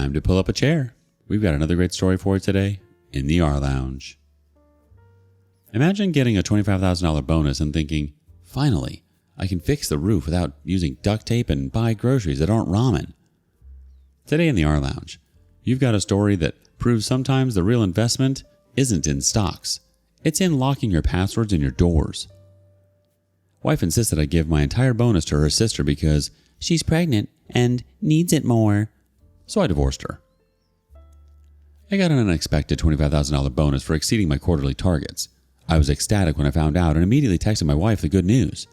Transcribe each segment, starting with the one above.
Time to pull up a chair. We've got another great story for you today in the rLounge. Imagine getting a $25,000 bonus and thinking, finally, I can fix the roof without using duct tape and buy groceries that aren't ramen. Today in the rLounge, you've got a story that proves sometimes the real investment isn't in stocks. It's in locking your passwords in your doors. Wife insisted I give my entire bonus to her sister because she's pregnant and needs it more. So I divorced her. I got an unexpected $25,000 bonus for exceeding my quarterly targets. I was ecstatic when I found out and immediately texted my wife the good news.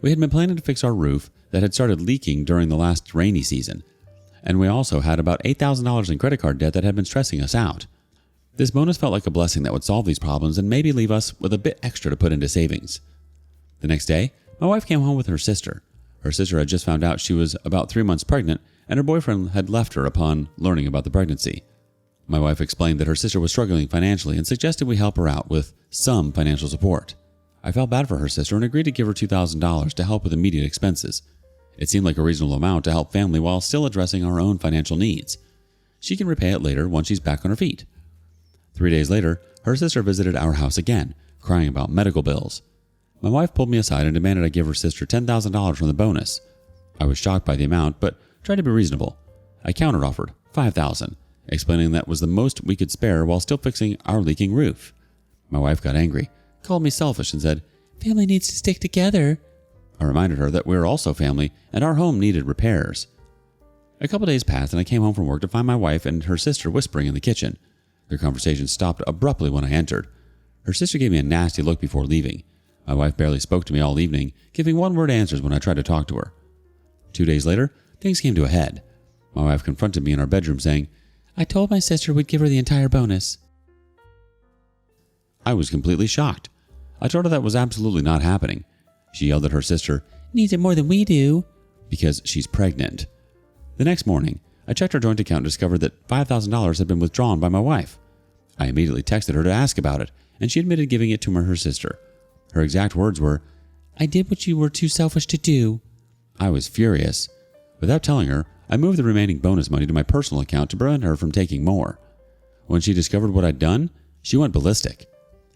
We had been planning to fix our roof that had started leaking during the last rainy season, and we also had about $8,000 in credit card debt that had been stressing us out. This bonus felt like a blessing that would solve these problems and maybe leave us with a bit extra to put into savings. The next day, my wife came home with her sister. Her sister had just found out she was about 3 months pregnant, and her boyfriend had left her upon learning about the pregnancy. My wife explained that her sister was struggling financially and suggested we help her out with some financial support. I felt bad for her sister and agreed to give her $2,000 to help with immediate expenses. It seemed like a reasonable amount to help family while still addressing our own financial needs. She can repay it later once she's back on her feet. 3 days later, her sister visited our house again, crying about medical bills. My wife pulled me aside and demanded I give her sister $10,000 from the bonus. I was shocked by the amount, but tried to be reasonable. I counteroffered $5,000, explaining that was the most we could spare while still fixing our leaking roof. My wife got angry, called me selfish, and said, "Family needs to stick together." I reminded her that we were also family and our home needed repairs. A couple days passed and I came home from work to find my wife and her sister whispering in the kitchen. Their conversation stopped abruptly when I entered. Her sister gave me a nasty look before leaving. My wife barely spoke to me all evening, giving one-word answers when I tried to talk to her. 2 days later, things came to a head. My wife confronted me in our bedroom saying, "I told my sister we'd give her the entire bonus." I was completely shocked. I told her that was absolutely not happening. She yelled at her sister, "Needs it more than we do," because she's pregnant. The next morning, I checked our joint account and discovered that $5,000 had been withdrawn by my wife. I immediately texted her to ask about it, and she admitted giving it to her sister. Her exact words were, "I did what you were too selfish to do." I was furious. Without telling her, I moved the remaining bonus money to my personal account to prevent her from taking more. When she discovered what I'd done, she went ballistic.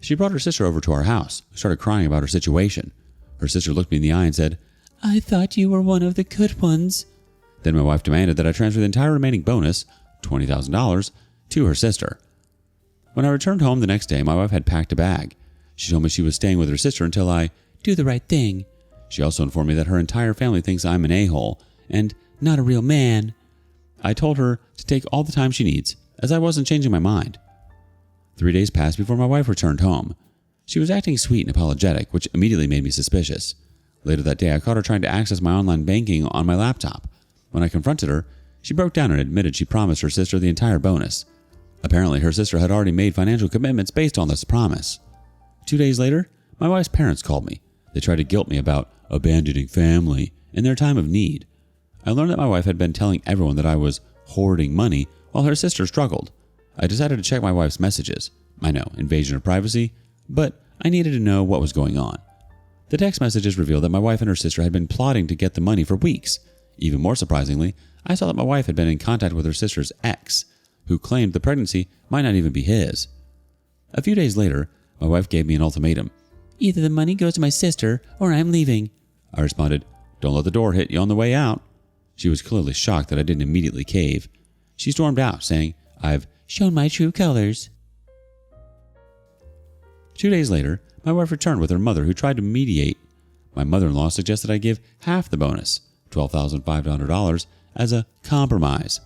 She brought her sister over to our house, who started crying about her situation. Her sister looked me in the eye and said, "I thought you were one of the good ones." Then my wife demanded that I transfer the entire remaining bonus, $20,000, to her sister. When I returned home the next day, my wife had packed a bag. She told me she was staying with her sister until I do the right thing. She also informed me that her entire family thinks I'm an a-hole and not a real man. I told her to take all the time she needs, as I wasn't changing my mind. 3 days passed before my wife returned home. She was acting sweet and apologetic, which immediately made me suspicious. Later that day, I caught her trying to access my online banking on my laptop. When I confronted her, she broke down and admitted she promised her sister the entire bonus. Apparently, her sister had already made financial commitments based on this promise. 2 days later, my wife's parents called me. They tried to guilt me about abandoning family in their time of need. I learned that my wife had been telling everyone that I was hoarding money while her sister struggled. I decided to check my wife's messages. I know, invasion of privacy, but I needed to know what was going on. The text messages revealed that my wife and her sister had been plotting to get the money for weeks. Even more surprisingly, I saw that my wife had been in contact with her sister's ex, who claimed the pregnancy might not even be his. A few days later, my wife gave me an ultimatum. "Either the money goes to my sister or I'm leaving." I responded, "Don't let the door hit you on the way out." She was clearly shocked that I didn't immediately cave. She stormed out, saying, "I've shown my true colors." 2 days later, my wife returned with her mother, who tried to mediate. My mother-in-law suggested I give half the bonus, $12,500, as a compromise.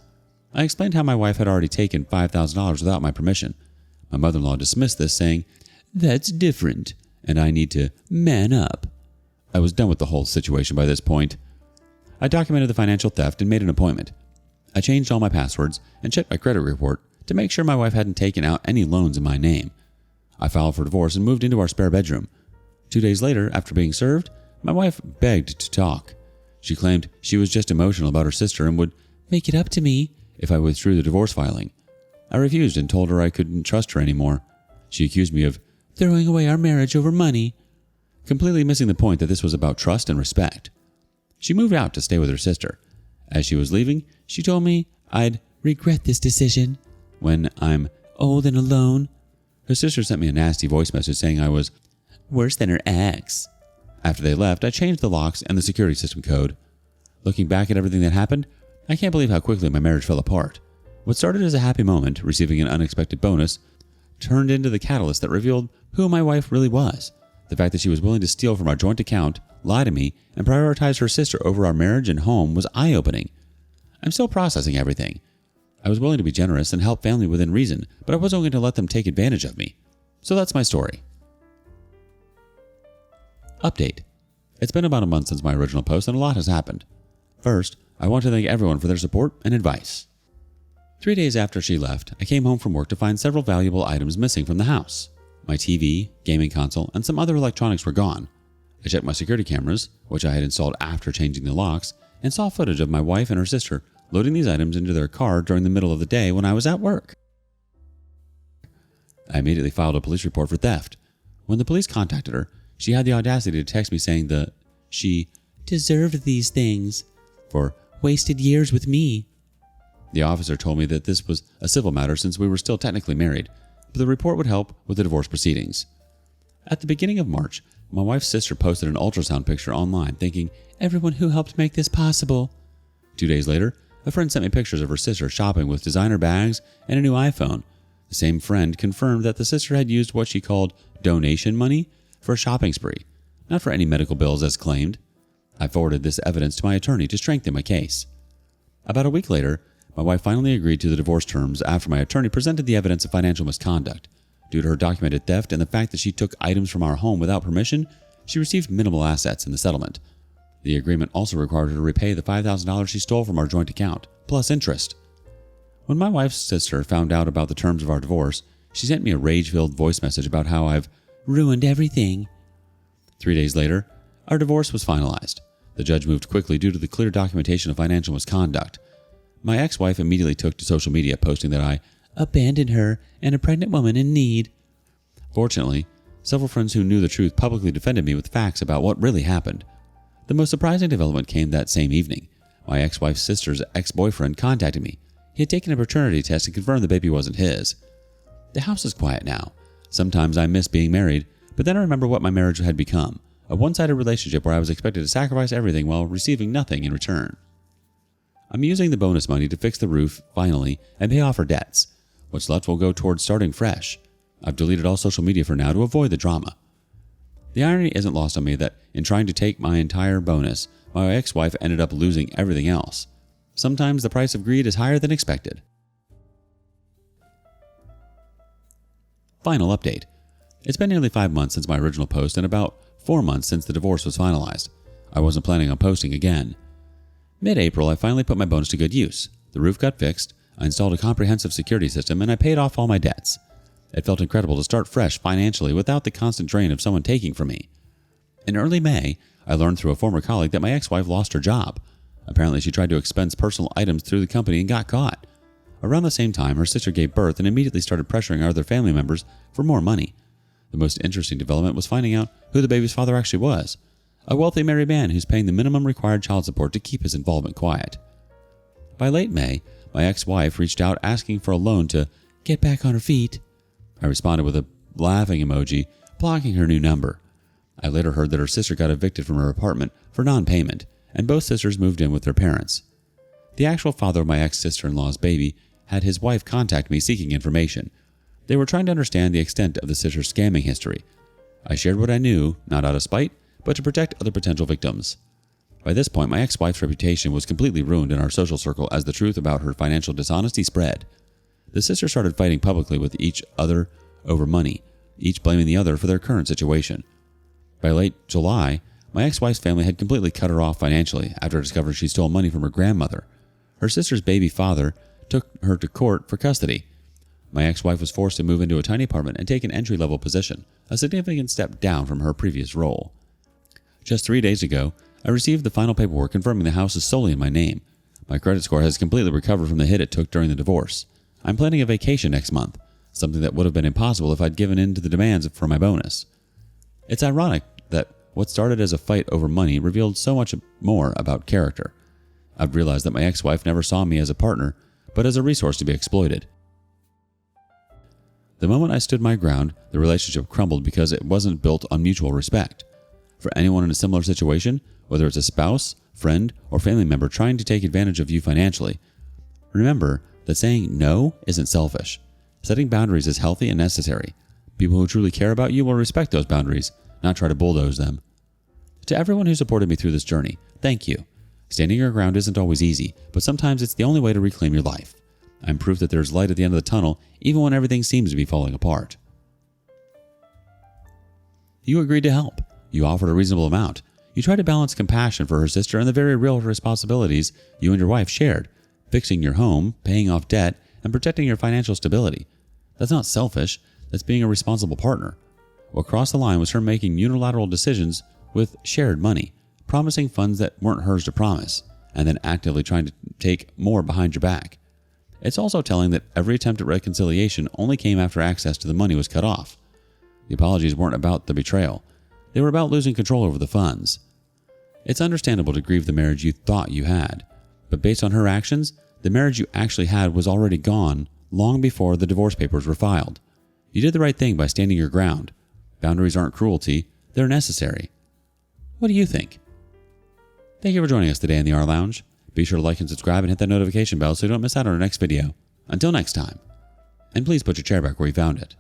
I explained how my wife had already taken $5,000 without my permission. My mother-in-law dismissed this, saying, "That's different, and I need to man up." I was done with the whole situation by this point. I documented the financial theft and made an appointment. I changed all my passwords and checked my credit report to make sure my wife hadn't taken out any loans in my name. I filed for divorce and moved into our spare bedroom. 2 days later, after being served, my wife begged to talk. She claimed she was just emotional about her sister and would make it up to me if I withdrew the divorce filing. I refused and told her I couldn't trust her anymore. She accused me of throwing away our marriage over money, completely missing the point that this was about trust and respect. She moved out to stay with her sister. As she was leaving, she told me I'd regret this decision when I'm old and alone. Her sister sent me a nasty voice message saying I was worse than her ex. After they left, I changed the locks and the security system code. Looking back at everything that happened, I can't believe how quickly my marriage fell apart. What started as a happy moment, receiving an unexpected bonus, turned into the catalyst that revealed who my wife really was. The fact that she was willing to steal from our joint account, lie to me, and prioritize her sister over our marriage and home was eye-opening. I'm still processing everything. I was willing to be generous and help family within reason, but I wasn't going to let them take advantage of me. So that's my story. Update. It's been about a month since my original post and a lot has happened. First, I want to thank everyone for their support and advice. 3 days after she left, I came home from work to find several valuable items missing from the house. My TV, gaming console, and some other electronics were gone. I checked my security cameras, which I had installed after changing the locks, and saw footage of my wife and her sister loading these items into their car during the middle of the day when I was at work. I immediately filed a police report for theft. When the police contacted her, she had the audacity to text me saying that she deserved these things for wasted years with me. The officer told me that this was a civil matter since we were still technically married, but the report would help with the divorce proceedings. At the beginning of March, my wife's sister posted an ultrasound picture online thanking everyone who helped make this possible. 2 days later, a friend sent me pictures of her sister shopping with designer bags and a new iPhone. The same friend confirmed that the sister had used what she called donation money for a shopping spree, not for any medical bills as claimed. I forwarded this evidence to my attorney to strengthen my case. About a week later, my wife finally agreed to the divorce terms after my attorney presented the evidence of financial misconduct. Due to her documented theft and the fact that she took items from our home without permission, she received minimal assets in the settlement. The agreement also required her to repay the $5,000 she stole from our joint account, plus interest. When my wife's sister found out about the terms of our divorce, she sent me a rage-filled voice message about how I've ruined everything. 3 days later, our divorce was finalized. The judge moved quickly due to the clear documentation of financial misconduct. My ex-wife immediately took to social media posting that I abandoned her and a pregnant woman in need. Fortunately, several friends who knew the truth publicly defended me with facts about what really happened. The most surprising development came that same evening. My ex-wife's sister's ex-boyfriend contacted me. He had taken a paternity test and confirmed the baby wasn't his. The house is quiet now. Sometimes I miss being married, but then I remember what my marriage had become, a one-sided relationship where I was expected to sacrifice everything while receiving nothing in return. I'm using the bonus money to fix the roof, finally, and pay off her debts. What's left will go towards starting fresh. I've deleted all social media for now to avoid the drama. The irony isn't lost on me that in trying to take my entire bonus, my ex-wife ended up losing everything else. Sometimes the price of greed is higher than expected. Final update. It's been nearly 5 months since my original post and about 4 months since the divorce was finalized. I wasn't planning on posting again. Mid-April, I finally put my bonus to good use. The roof got fixed, I installed a comprehensive security system, and I paid off all my debts. It felt incredible to start fresh financially without the constant drain of someone taking from me. In early May, I learned through a former colleague that my ex-wife lost her job. Apparently, she tried to expense personal items through the company and got caught. Around the same time, her sister gave birth and immediately started pressuring our other family members for more money. The most interesting development was finding out who the baby's father actually was. A wealthy married man who's paying the minimum required child support to keep his involvement quiet. By late May, my ex-wife reached out asking for a loan to get back on her feet. I responded with a laughing emoji, blocking her new number. I later heard that her sister got evicted from her apartment for non-payment, and both sisters moved in with their parents. The actual father of my ex-sister-in-law's baby had his wife contact me seeking information. They were trying to understand the extent of the sister's scamming history. I shared what I knew, not out of spite, but to protect other potential victims. By this point, my ex-wife's reputation was completely ruined in our social circle as the truth about her financial dishonesty spread. The sisters started fighting publicly with each other over money, each blaming the other for their current situation. By late July, my ex-wife's family had completely cut her off financially after discovering she stole money from her grandmother. Her sister's baby father took her to court for custody. My ex-wife was forced to move into a tiny apartment and take an entry-level position, a significant step down from her previous role. Just 3 days ago, I received the final paperwork confirming the house is solely in my name. My credit score has completely recovered from the hit it took during the divorce. I'm planning a vacation next month, something that would have been impossible if I'd given in to the demands for my bonus. It's ironic that what started as a fight over money revealed so much more about character. I've realized that my ex-wife never saw me as a partner, but as a resource to be exploited. The moment I stood my ground, the relationship crumbled because it wasn't built on mutual respect. For anyone in a similar situation, whether it's a spouse, friend, or family member trying to take advantage of you financially, remember that saying no isn't selfish. Setting boundaries is healthy and necessary. People who truly care about you will respect those boundaries, not try to bulldoze them. To everyone who supported me through this journey, thank you. Standing your ground isn't always easy, but sometimes it's the only way to reclaim your life. I'm proof that there's light at the end of the tunnel, even when everything seems to be falling apart. You agreed to help. You offered a reasonable amount. You tried to balance compassion for her sister and the very real responsibilities you and your wife shared, fixing your home, paying off debt, and protecting your financial stability. That's not selfish. That's being a responsible partner. What crossed the line was her making unilateral decisions with shared money, promising funds that weren't hers to promise, and then actively trying to take more behind your back. It's also telling that every attempt at reconciliation only came after access to the money was cut off. The apologies weren't about the betrayal. They were about losing control over the funds. It's understandable to grieve the marriage you thought you had, but based on her actions, the marriage you actually had was already gone long before the divorce papers were filed. You did the right thing by standing your ground. Boundaries aren't cruelty, they're necessary. What do you think? Thank you for joining us today in the rLounge. Be sure to like and subscribe and hit that notification bell so you don't miss out on our next video. Until next time. And please put your chair back where you found it.